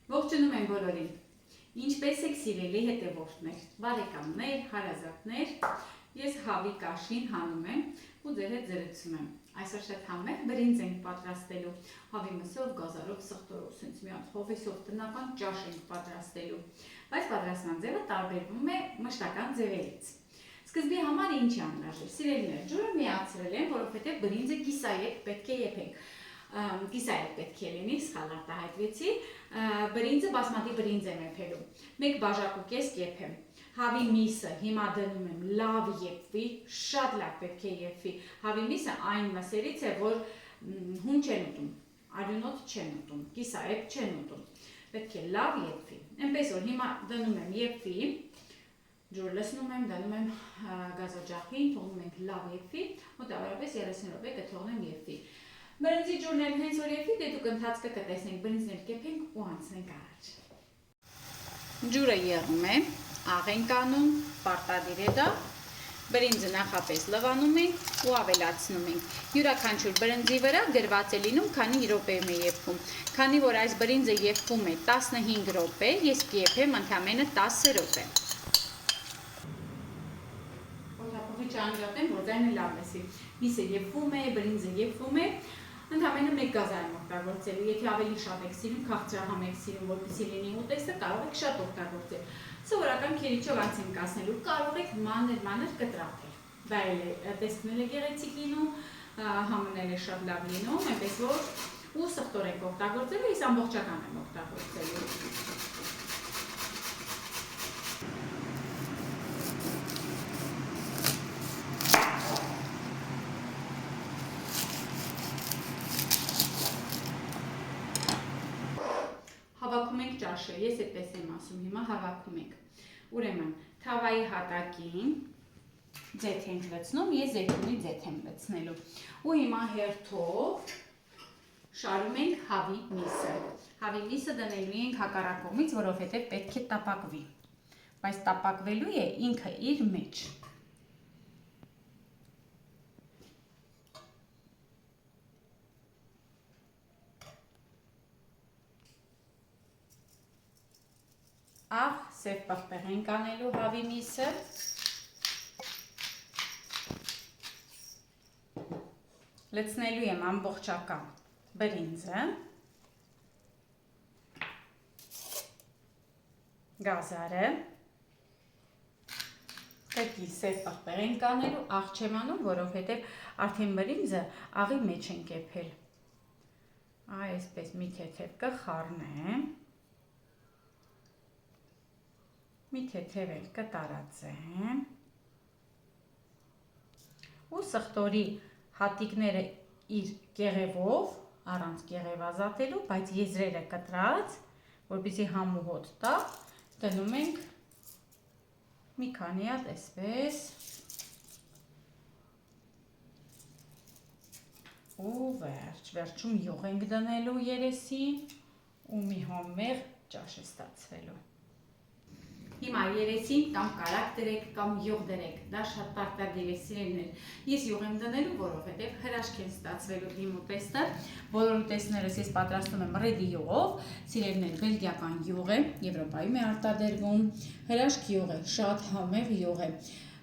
Ողջունում եմ բոլորին։ Ինչպես եք սիրելի հետևորդներ, բարեկամներ, հարազատներ, ես հավի կաշին հանում եմ ու ձեր հետ զրուցում եմ։ Այսօր շատ համեղ բրինձ ենք պատրաստելու, հավի մսով, գազարով, սխտորով, սենց մի հատ հովեսով տնական ճաշ ենք պատրաստելու, բայց պատրաստման ձևը տարբերվում է մշտական ձևերից։ Սկզբի համար ինչ է անհրաժեշտ։ Սիրելիներ, ջուրը միացրել եմ, որովհետև բրինձը կիսայետ պետք է եփենք։ Կիսայետ պետք է լինի, սխալ արտահայտվեցի, բրինձը բասմատի բրինձ եմ եփելու, մեկ բաժակ ու կես եփեմ, հավի միսը հիմա դնում եմ լավ եփվի, շատ լավ պետք է եփվի, հավի միսը այն մսերից է, որ հուն չեն ուտում, արյունոտ չեն ուտում, կիսայետ չեն ուտում, պետք է լավ եփվի, այնպես որ հիմա դնում եմ եփվի, ջուր լցնում եմ, դնում եմ գազօջախին, թողնում ենք լավ եփվի, մոտավորապես 30 րոպե կթողնեմ եփվի։ Բրինձի ջուրն էլ հենց որ եփվի, դե դուք ընթացքը կտեսնենք, բրինձն էլ կեփենք ու անցնենք առաջ։ Ջուրը եղում է, աղ ենք անում, պարտադիր է դա, բրինձը նախապես լվանում ենք ու ավելացնում ենք։ Յուրաքանչյուր բրինձի վրա գրված է լինում, քանի րոպեում է եփվում։ Քանի որ այս բրինձը եփվում է 15 րոպե, ես կեփեմ ընդամենը 10 րոպե։ Չանջատեմ, որ ձայնը լավ լսի։ Միսը եփվում է, բրինձը եփվում է, ընդամենը մեկ գազար եմ օգտագործելու։ Եթե ավելի շատ եք սիրում, քաղցրահամ եք սիրում, որպեսզի լինի ուտեստը, կարող եք շատ օգտագործել։ Սովորական քերիչով անց ենք կասնելու, կարող եք մանր կտրատել։ Դա էլ է տեսքն էլ է գեղեցիկ լինում, համն էլ է շատ լավ լինում, այնպես որ ու սխտոր եք օգտագործելու, ես ամբողջական եմ օգտագործելու։ Հավաքում ենք ճաշը, ես այդպես եմ ասում, հիմա հավաքում ենք։ Ուրեմն, թավայի հատակին ձեթ ենք լցնում, ես զեյթունի ձեթ եմ լցնելու։ Ու հիմա հերթով շարում ենք հավի միսը։ Հավի միսը դնելու ենք հակառակ կողմից, որովհետև պետք է տապակվի։ Բայց տապակվելու է ինքը իր մեջ։ Աղ, սև պղպեղ ենք անելու հավի միսը, լցնելու եմ ամբողջական բրինձը, գազարը, կրկին սև պղպեղ ենք անելու, աղ չեմ անում, որովհետև արդեն բրինձը աղի մեջ ենք եփել, այսպես մի թեթև կխառնեմ, մի թեթև էլ կտարածեմ ու սխտորի հատիկները իր կեղևով, առանց կեղև ազատելու, բայց եզրերը կտրած, որպեսզի համ ու հոտ տա, դնում ենք մի քանի հատ այսպես ու վերջում յուղ ենք դնելու երեսին ու մի համեղ ճաշ է ստացվելու։ Հիմա երեսին կամ կարակ դրեք կամ յուղ դրեք, դա շատ պարտադիր է սիրելիներ։ Ես յուղ եմ դնելու, որովհետև հրաշք են ստացվելու իմ ուտեստը։ Բոլոր ուտեստներս ես պատրաստում եմ ռեդի յուղով, սիրելիներ, բելգիական յուղ է, Եվրոպայում է արտադրվում, հրաշք յուղ է, շատ համեղ յուղ է։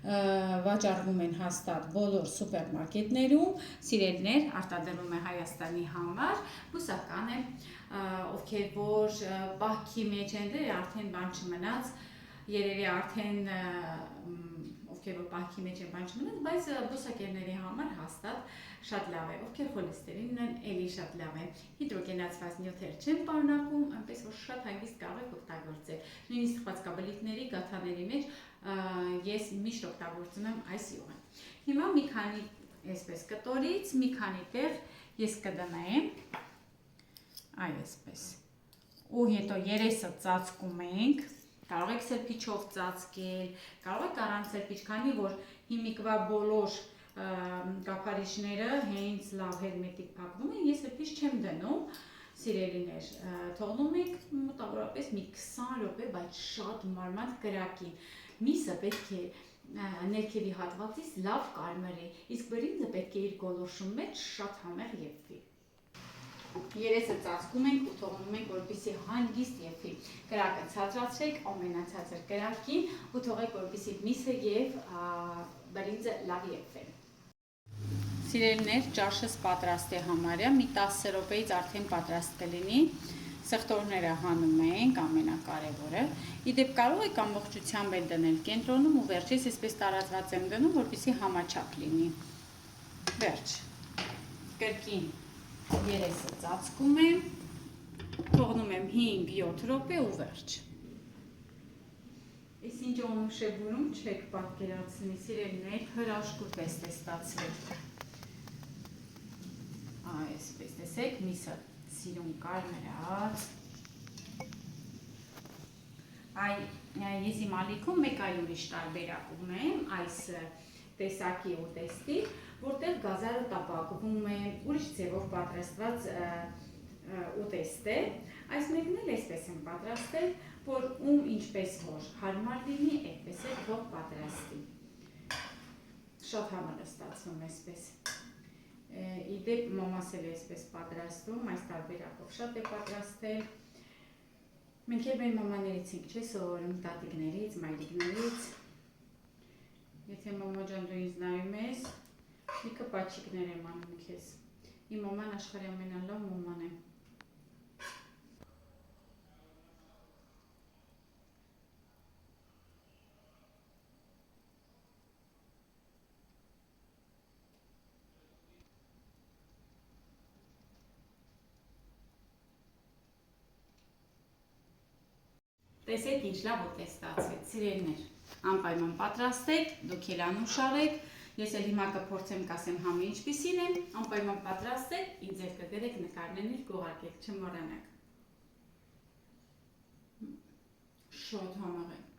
Վաճառվում են հաստատ բոլոր սուպերմարկետներում, սիրելիներ, արտադրվում է Հայաստանի համար, բուսական է, ովքեր որ պահքի մեջ են, դե արդեն բան չմնաց, երևի արդեն ովքեր որ պահքի մեջ են բան չմնաց, բայց բուսակերների համար հաստատ շատ լավ է, ովքեր խոլեստերինն են, էլի շատ լավ է, հիդրոգենացված նյութեր չեն պարունակում, այնպես որ շատ հանգիստ կարող եք օգտագործել, նույնիսկ խվածքաբլիթների, գաթաների մեջ ես միշտ օգտագործում եմ այս յուղը։ Հիմա մի քանի այսպես կտորից, մի քանի տեղ ես կդնեմ, այսպես, ու հետո երեսը ծածկում ենք, կարող եք սրբիչով ծածկել, կարող եք առանց սրբիչ, քանի որ հիմիկվա բոլոր կափարիչները հենց լավ հերմետիկ փակվում են, ես սրբիչ չեմ դնում, սիրելիներ, թողնում եք մոտավորապես մի 20 րոպե, բայց շատ մարմանդ կրակի, միսը պետք է ներքևի հատվածից լավ կարմրի, իսկ բրինձը պետք է իր գոլորշու մեջ շատ համեղ եփվի։ Երեսը ծածկում ենք ու թողնում ենք, որպեսզի հանգիստ եփի։ Կրակը ցածրացրեք ամենացածր կրակին ու թողեք, որպեսզի միսը եւ բրինձը լավ եփվեն։ Սիրելիներ, ճաշս պատրաստ է համարյա, մի 10 րոպեից արդեն պատրաստ կլինի։ Սխտորները հանում ենք, ամենակարևորը։ Իդեպ կարող եք ամբողջությամբ էլ դնել կենտրոնում ու վերջից այսպես տարածված եմ դնում, որպեսզի համաչափ լինի։ Վերջ։ Կրկին երեսը ծածկում եմ, թողնում եմ 5-7 րոպե ու վերջ։ Այսինչ օնուշեբուրում չեք պատկերացնի, սիրելիներ, հրաշքուր տեսք է ստացվել։ Այսպես տեսեք, միսը սիրուն կարմրած։ Ես իմ ալիքում մեկ այլ ուրիշ տարբերակ ունեմ այս տեսակի ուտեստի, որտեղ գազարը տապակվում է, ուրիշ ձևով պատրաստված ուտեստ է։ Այս մեկն էլ այսպես եմ պատրաստել, որ ում ինչպես որ հարմար լինի, այդպես էլ թող պատրաստի։ Շատ համար է ստացվում այսպես։ Իդեպ մամաս էլ այսպես պատրաստում, այս տարբերակով շատ է պատրաստել։ Մենք էլ մեր մամաներից ենք, չէ՞, սովորում տատիկներից, մայրիկներից։ Եթե մամա ջան դու ինձ նայում ես, լիքը պաչիկներ եմ անում քեզ։ Իմ մաման աշխարհի ամենալավ մաման է։ Տեսեք ինչ լավ ուտեստ ստացվեց, սիրելիներ, անպայման պատրաստեք, դուք էլ անուշարեք, ես էլ հիմա կփորձեմ կասեմ համը ինչպիսին է, անպայման պատրաստեք, ինձ էլ կգրեք նկարներ կուղարկեք, չմոռանաք։ Շատ համեղ է։